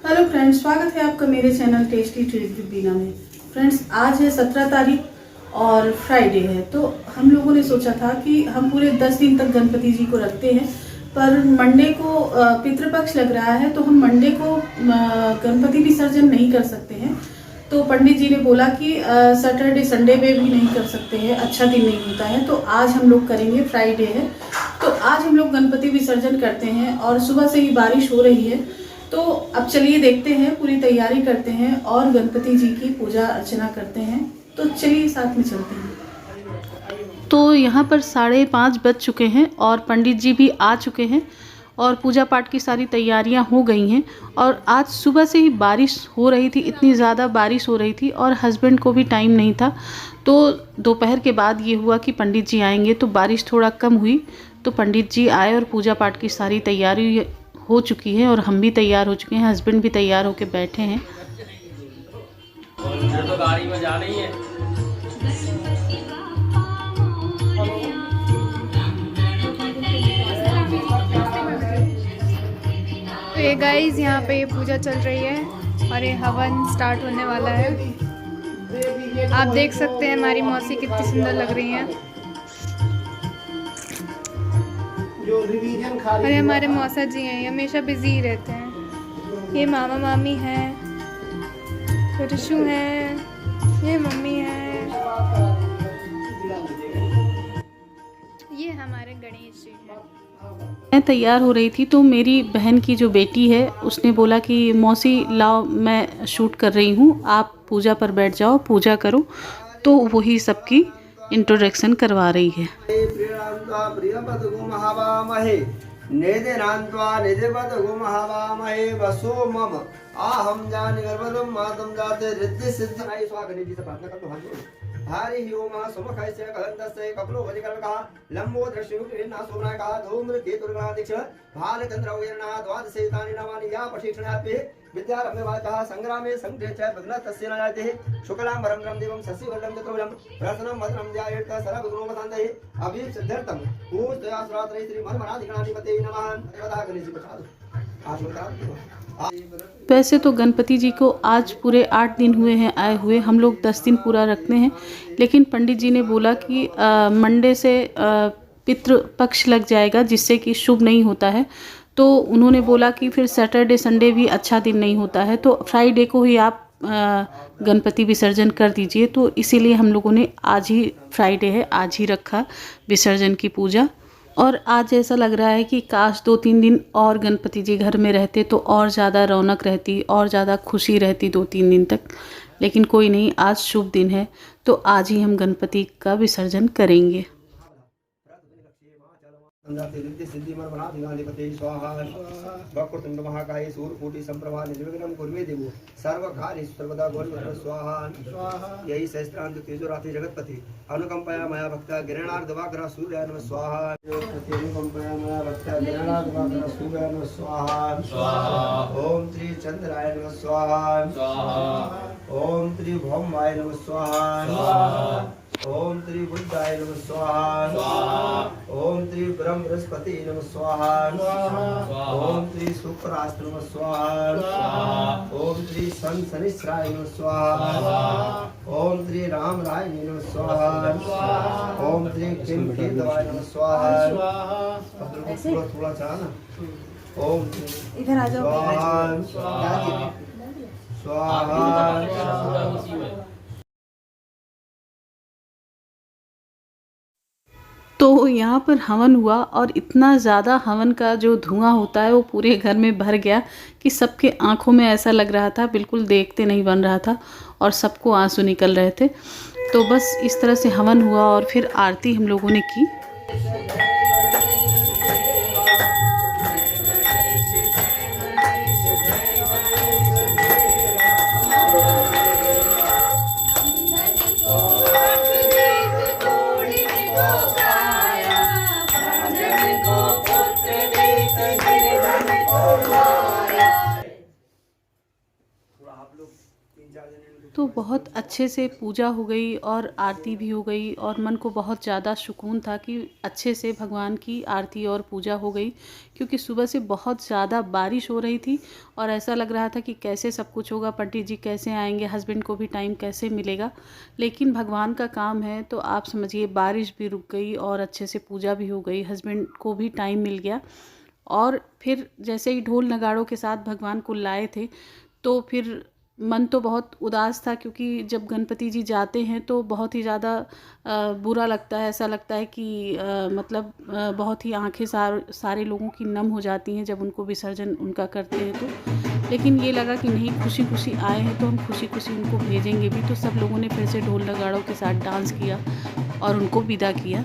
Hello friends, स्वागत है आपका मेरे चैनल टेस्टी ट्रीट विद बीना में। फ्रेंड्स, आज है 17 तारीख और फ्राइडे है। तो हम लोगों ने सोचा था कि हम पूरे 10 दिन तक गणपति जी को रखते हैं, पर मंडे को पितृपक्ष लग रहा है, तो हम मंडे को गणपति विसर्जन नहीं कर सकते हैं। तो पंडित जी ने बोला कि सैटरडे संडे में भी नहीं कर सकते हैं, अच्छा दिन नहीं होता है। तो आज हम लोग करेंगे, फ्राइडे है तो आज हम लोग गणपति विसर्जन करते हैं। और सुबह से ही बारिश हो रही है, तो अब चलिए देखते हैं, पूरी तैयारी करते हैं और गणपति जी की पूजा अर्चना करते हैं। तो चलिए साथ में चलते हैं। तो यहाँ पर 5:30 बज चुके हैं और पंडित जी भी आ चुके हैं और पूजा पाठ की सारी तैयारियां हो गई हैं। और आज सुबह से ही बारिश हो रही थी, इतनी ज़्यादा बारिश हो रही थी और हस्बैंड को भी टाइम नहीं था। तो दोपहर के बाद ये हुआ कि पंडित जी आएंगे, तो बारिश थोड़ा कम हुई तो पंडित जी आए और पूजा पाठ की सारी तैयारी हो चुकी है और हम भी तैयार हो चुके हैं, हस्बैंड भी तैयार होके बैठे हैं। तो गाड़ी में जा रही है। तो ये गाइस, यहाँ पे ये पूजा चल रही है और ये हवन स्टार्ट होने वाला है। आप देख सकते हैं हमारी मौसी कितनी सुंदर लग रही हैं। अरे हमारे मौसा जी हैं, ये हमेशा बिजी ही रहते हैं। ये मामा मामी हैं, रिशु हैं, ये मम्मी हैं, ये हमारे गणेश जी हैं। मैं तैयार हो रही थी तो मेरी बहन की जो बेटी है उसने बोला कि मौसी लाओ, मैं शूट कर रही हूँ, आप पूजा पर बैठ जाओ, पूजा करो। तो वही सबकी इंट्रोडक्शन करवा रही है। हरि ओम सुमुखस्य कहन्तस्य कपलो वजिकल्पः लंबो दृश्युर्ना सोमनायकः धूम्रके दुर्गणादिक्ष भालचन्द्रौयर्णः द्वादशेतानि नामानि या पठिष्णापि विद्यारम्भवाचः संग्रामे संघे च भग्नतस्य नयातिः शुक्लाम्बरं रं देवं शशिवर्णं चतुर्भुजं प्रसन्नं वदनं ध्यायेत् सर्वविघ्नोपशान्तये अभीष्टसिद्ध्यर्थं पूजया श्रात्रये श्री मनमनाधिगणाधिपतये नमः। देवता गणेश प्रसाद आत्मता। वैसे तो गणपति जी को आज पूरे 8 दिन हुए हैं आए हुए, हम लोग 10 दिन पूरा रखते हैं। लेकिन पंडित जी ने बोला कि मंडे से पितृपक्ष लग जाएगा, जिससे कि शुभ नहीं होता है। तो उन्होंने बोला कि फिर सैटरडे संडे भी अच्छा दिन नहीं होता है, तो फ्राइडे को ही आप गणपति विसर्जन कर दीजिए। तो इसीलिए हम लोगों ने आज ही, फ्राइडे है, आज ही रखा विसर्जन की पूजा। और आज ऐसा लग रहा है कि काश 2-3 दिन और गणपति जी घर में रहते तो और ज़्यादा रौनक रहती, और ज़्यादा खुशी रहती 2-3 दिन तक। लेकिन कोई नहीं, आज शुभ दिन है तो आज ही हम गणपति का विसर्जन करेंगे। वक्रतुंड महाकाय सूर्यकोटि संप्रभा निर्विघ्नं कुरु देवो सर्वकार्येषु सर्वदा गौरव स्वाहा। यही सहस्त्रांत तेजोरात्रि जगतपति अनुकंपया मया भक्ता गिरणार्धवाग्र सूर्याय नमः स्वाहा। अनुकंपया मया भक्ता गिरणार्धवाग्र सूर्याय नमः स्वाहा। ओम श्री चंद्राय नमः स्वाहा। ओम श्री भौमाय नमः स्वाहा। ओम श्री बुद्धाय नमः स्वाहा। ओम श्री ब्रह्म बृहस्पति नमः स्वाहा। ओम श्री शुक्रास्त नमः स्वाहा। ओम श्री शनिश्चराय नमः स्वाहा। ओम श्री राम राय नमः स्वाहा। ओम श्री किम केतवाय नमः स्वाहा। थोड़ा सा ना, ओम इधर आ जाओ। स्वाहा। तो यहाँ पर हवन हुआ और इतना ज़्यादा हवन का जो धुआं होता है वो पूरे घर में भर गया कि सबके आंखों में ऐसा लग रहा था, बिल्कुल देखते नहीं बन रहा था और सबको आंसू निकल रहे थे। तो बस इस तरह से हवन हुआ और फिर आरती हम लोगों ने की। तो बहुत अच्छे से पूजा हो गई और आरती भी हो गई और मन को बहुत ज़्यादा सुकून था कि अच्छे से भगवान की आरती और पूजा हो गई, क्योंकि सुबह से बहुत ज़्यादा बारिश हो रही थी और ऐसा लग रहा था कि कैसे सब कुछ होगा, पंडित जी कैसे आएंगे, हस्बैंड को भी टाइम कैसे मिलेगा। लेकिन भगवान का काम है तो आप समझिए बारिश भी रुक गई और अच्छे से पूजा भी हो गई, हस्बैंड को भी टाइम मिल गया। और फिर जैसे ही ढोल नगाड़ों के साथ भगवान को लाए थे तो फिर मन तो बहुत उदास था, क्योंकि जब गणपति जी जाते हैं तो बहुत ही ज़्यादा बुरा लगता है। ऐसा लगता है कि मतलब बहुत ही आंखें सारे लोगों की नम हो जाती हैं जब उनको विसर्जन उनका करते हैं तो। लेकिन ये लगा कि नहीं, खुशी खुशी आए हैं तो हम खुशी खुशी उनको भेजेंगे भी। तो सब लोगों ने फिर से ढोल नगाड़ों के साथ डांस किया और उनको विदा किया।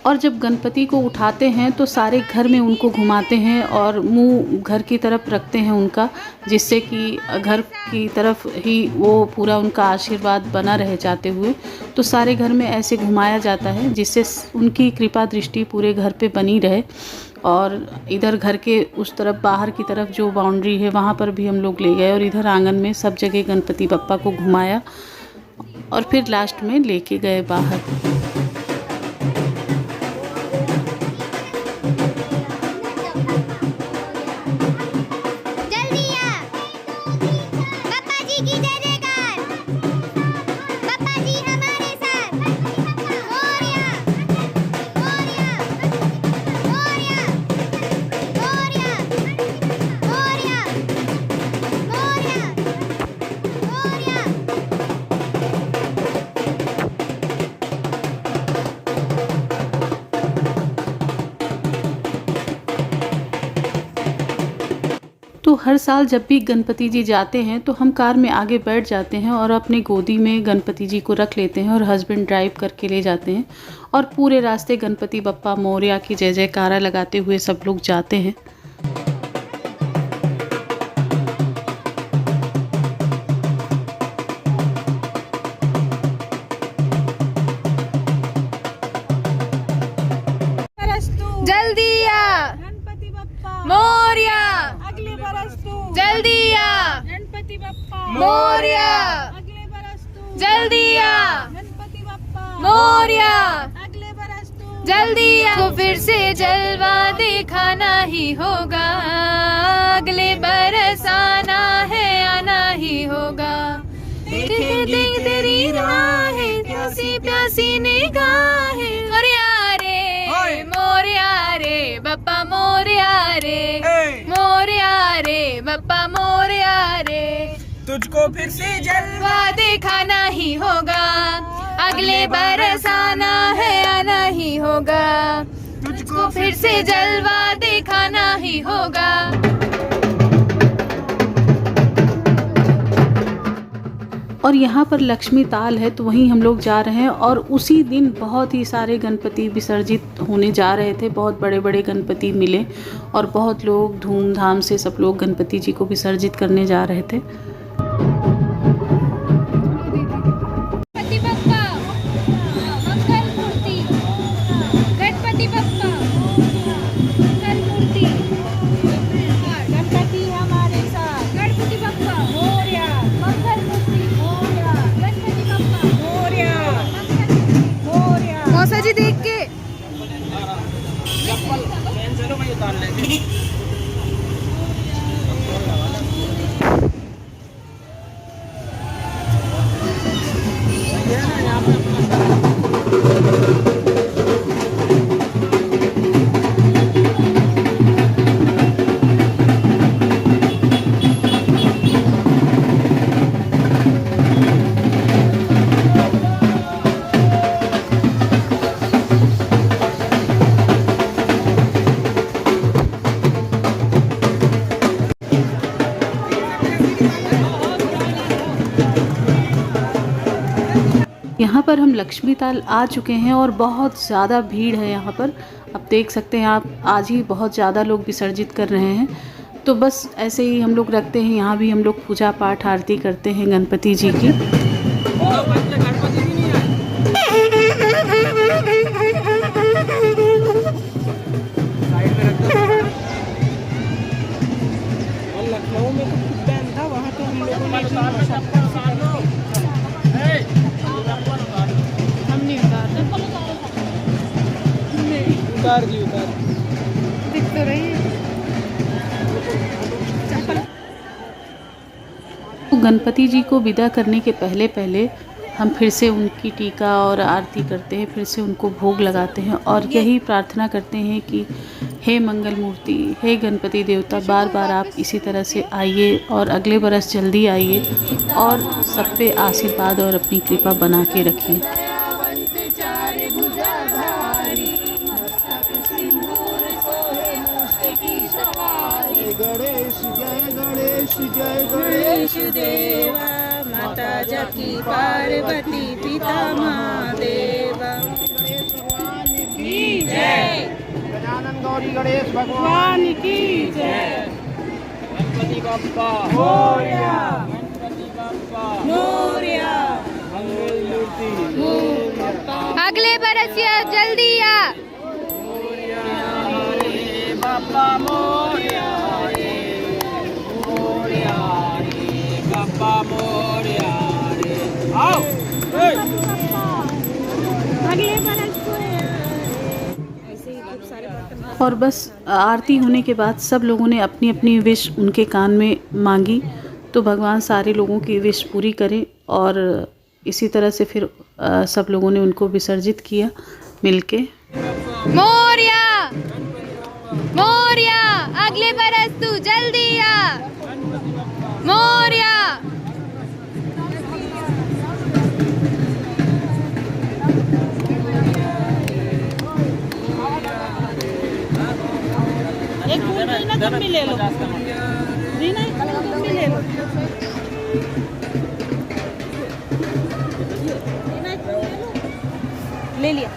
और जब गणपति को उठाते हैं तो सारे घर में उनको घुमाते हैं और मुंह घर की तरफ रखते हैं उनका, जिससे कि घर की तरफ ही वो पूरा उनका आशीर्वाद बना रहे जाते हुए। तो सारे घर में ऐसे घुमाया जाता है जिससे उनकी कृपा दृष्टि पूरे घर पे बनी रहे। और इधर घर के उस तरफ बाहर की तरफ जो बाउंड्री है वहाँ पर भी हम लोग ले गए और इधर आंगन में सब जगह गणपति बप्पा को घुमाया और फिर लास्ट में लेके गए बाहर। तो हर साल जब भी गणपति जी जाते हैं तो हम कार में आगे बैठ जाते हैं और अपने गोदी में गणपति जी को रख लेते हैं और हस्बैंड ड्राइव करके ले जाते हैं और पूरे रास्ते गणपति बप्पा मोरया की जय जयकारा लगाते हुए सब लोग जाते हैं। जल्दी आ गणपति बप्पा मोरया, अगले बरस तू जल्दी आ गणपति बप्पा मोरया, अगले बरस तू जल्दी आ गणपति बप्पा मोरया, अगले बरस तू जल्दी आ। तो फिर से जलवा दिखाना ही होगा, अगले बरस आना है, आना ही होगा। देखेंगे तेरी राहें, प्यासी प्यासी निगाहें। मोरया रे, मोरया रे बप्पा, मोरया रे, मोरया रे बप्पा, मोरया रे। तुझको फिर से जलवा दिखाना ही होगा, अगले बरस आना है, आना ही होगा। तुझको फिर से जलवा दिखाना ही होगा। और यहाँ पर लक्ष्मी ताल है तो वहीं हम लोग जा रहे हैं और उसी दिन बहुत ही सारे गणपति विसर्जित होने जा रहे थे। बहुत बड़े बड़े गणपति मिले और बहुत लोग धूमधाम से सब लोग गणपति जी को विसर्जित करने जा रहे थे। गणपति बप्पा मंगल मूर्ति, गणपति बप्पा मंगल मूर्ति, गणपति हमारे साथ, गणपति बप्पा मोरया मंगल मूर्ति, मोरया गणपति बप्पा मोरया मोरया। मौसा जी देख के चलो मैं उतार लेंगे। यहाँ पर हम लक्ष्मी ताल आ चुके हैं और बहुत ज़्यादा भीड़ है यहाँ पर। अब देख सकते हैं आप, आज ही बहुत ज़्यादा लोग विसर्जित कर रहे हैं। तो बस ऐसे ही हम लोग रखते हैं, यहाँ भी हम लोग पूजा पाठ आरती करते हैं गणपति जी की। लखनऊ में तो खूब बैन था, वहाँ तो हम लोगों ने हम नहीं उतार दी दिख तो रही है। गणपति जी को विदा करने के पहले पहले हम फिर से उनकी टीका और आरती करते हैं, फिर से उनको भोग लगाते हैं और यही प्रार्थना करते हैं कि हे मंगल मूर्ति, हे गणपति देवता, बार बार आप इसी तरह से आइए और अगले बरस जल्दी आइए और सब पे आशीर्वाद और अपनी कृपा बना के रखिए। गणेश जय गणेश जय गणेश देवा, माता जकी पार्वती पिता महादेवा। गणेश भगवान की जय, गजानन गौरी गणेश भगवान की जय। गणपति बप्पा मोरया, गणपति बप्पा मोरया, मंगल मूर्ति अगले बरस या जल्दी आ। बाप्पा मोरया रे, मोरया रे, बाप्पा मोरया रे। आओ अगले बरस को ऐसे ही खूब सारे बर्तन। और बस आरती होने के बाद सब लोगों ने अपनी अपनी विश उनके कान में मांगी, तो भगवान सारे लोगों की विश पूरी करें। और इसी तरह से फिर सब लोगों ने उनको विसर्जित किया मिलके। मोरया मोरया, अगले बरस तू जल्दी आ। मोरया। एक फूल ना तुम भी ले लो, रीना तुम भी ले लो। ले लिया।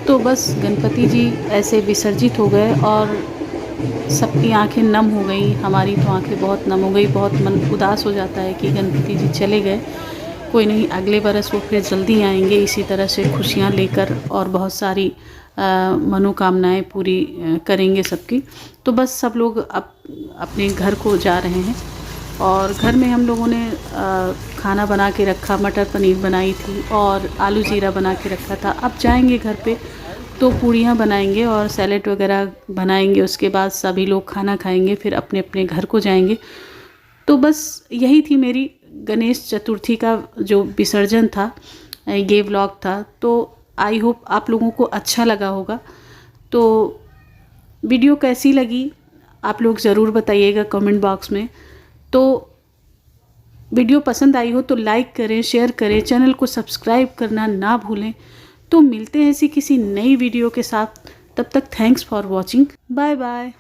तो बस गणपति जी ऐसे विसर्जित हो गए और सबकी आंखें नम हो गई। हमारी तो आंखें बहुत नम हो गई, बहुत मन उदास हो जाता है कि गणपति जी चले गए। कोई नहीं, अगले बरस वो फिर जल्दी आएंगे इसी तरह से खुशियाँ लेकर और बहुत सारी मनोकामनाएं पूरी करेंगे सबकी। तो बस सब लोग अपने घर को जा रहे हैं और घर में हम लोगों ने खाना बना के रखा, मटर पनीर बनाई थी और आलू जीरा बना के रखा था। अब जाएंगे घर पे तो पूड़ियाँ बनाएंगे और सैलेड वगैरह बनाएंगे। उसके बाद सभी लोग खाना खाएंगे, फिर अपने अपने घर को जाएंगे। तो बस यही थी मेरी गणेश चतुर्थी का जो विसर्जन था, ये व्लॉग था। तो आई होप आप लोगों को अच्छा लगा होगा। तो वीडियो कैसी लगी आप लोग ज़रूर बताइएगा कमेंट बॉक्स में। तो वीडियो पसंद आई हो तो लाइक करें, शेयर करें, चैनल को सब्सक्राइब करना ना भूलें। तो मिलते हैं ऐसी किसी नई वीडियो के साथ। तब तक thanks for watching. Bye bye.